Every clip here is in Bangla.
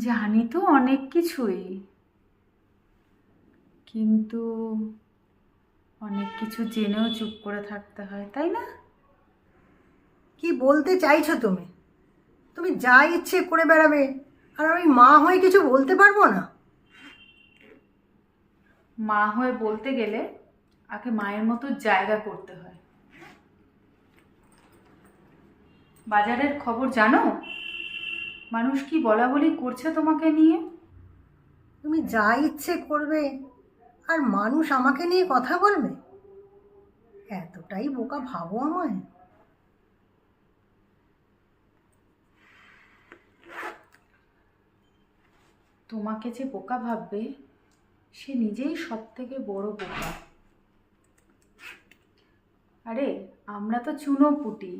জানি তো অনেক কিছুই, কিন্তু অনেক কিছু জেনেও চুপ করে থাকতে হয়, তাই না? কি বলতে চাইছো তুমি? তুমি যা ইচ্ছে করে বেড়াবে, আর আমি মা হয়ে কিছু বলতে পারবো না? মা হয়ে বলতে গেলে আগে মায়ের মতো জায়গা করতে হয়। বাজারের খবর জানো? মানুষ কি বলা বলি করছে তোমাকে নিয়ে? তুমি যা ইচ্ছে করবে আর মানুষ আমাকে নিয়ে কথা বলবে? এতটাই বোকা ভাবো আমায়? তোমাকে যে বোকা ভাববে সে নিজেই সব থেকে বড় বোকা। আরে আমরা তো চুনোপুটি,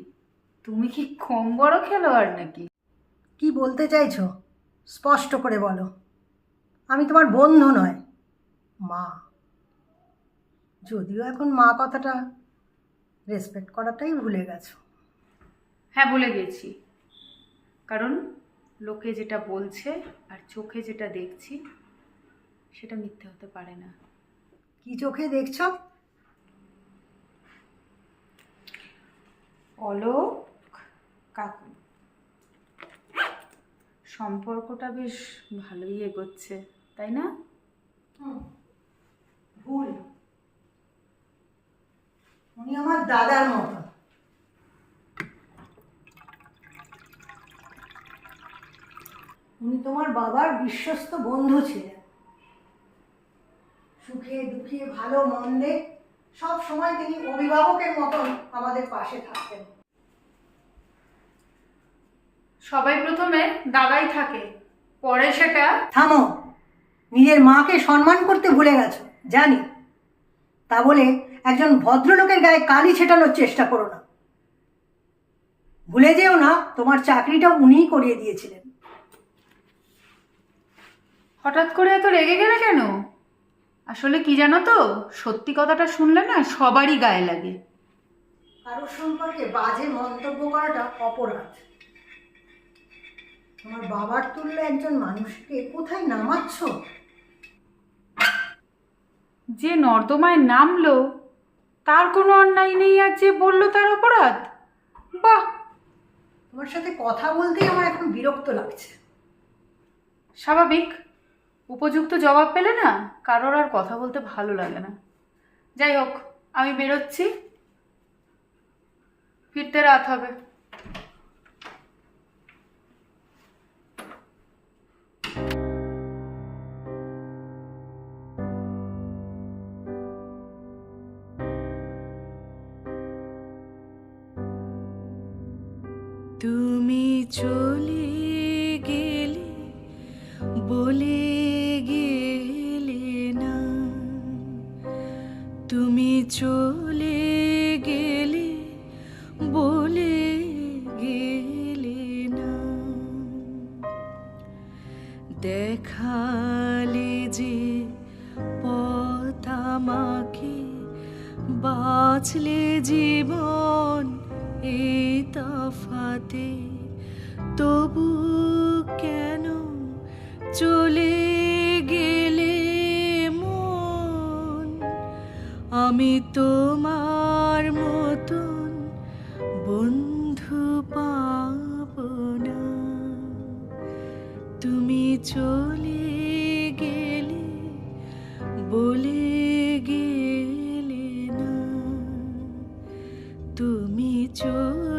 তুমি কি কম বড় খেলোয়াড় নাকি? কি বলতে চাইছো স্পষ্ট করে বলো। আমি তোমার বন্ধু নয়, মা। যদিও এখন মা কথাটা রেসপেক্ট করাটাই ভুলে গেছো। হ্যাঁ, ভুলে গেছি। কারণ লোকে যেটা বলছে আর চোখে যেটা দেখছি সেটা মিথ্যে হতে পারে না। কি চোখে দেখছো? অলোক কাকু, সম্পর্কটা বেশ ভালোই এগোচ্ছে, তাই না? ভুল। উনি আমার দাদার মতো। উনি তোমার বাবার বিশ্বস্ত বন্ধু ছিলেন। সুখে দুঃখে ভালো মন্দে সব সময় তিনি অভিভাবকের মতন আমাদের পাশে থাকতেন। সবাই প্রথমে দাদাই থাকে, পরে সেটা। থামো, নিজের মাকে সম্মান করতে ভুলে গেছো জানি। তা বলে একজন ভদ্রলোকের গায়ে কালি ছেটানোর চেষ্টা করো না। ভুলে যেও না তোমার চাকরিটা উনিই করিয়ে দিয়েছিলেন। হঠাৎ করে এত রেগে গেলে কেন? আসলে কি জানো তো, সত্যি কথাটা শুনলে না সবারই গায়ে লাগে। কারোর সম্পর্কে বাজে মন্তব্য করাটা অপরাধ। তোমার বাবার তুল্য একজন মানুষকে কোথায় নামাচ্ছ? যে নর্দমায় নামলো তার কোনো অন্যায় নেই, আর যে বললো তার অপরাধ? বাহ! তোমার সাথে কথা বলতেই আমার এখন বিরক্ত লাগছে। স্বাভাবিক, উপযুক্ত জবাব পেলে না কারোর আর কথা বলতে ভালো লাগে না। যাই হোক, আমি বেরোচ্ছি, ফিরতে রাত হবে। তুমি চলে গেলে বলে গেলে না, তুমি চলে গেলে বলে গেলে না, দেখালে যে পথ আমাকে, বাঁচলে জীবন এই তফাতে, তবু কেন চলে গেলে মন? আমি তোমার মতন বন্ধু পাব না। তুমি চলে গেলে বলে গেলে না, তুমি চলে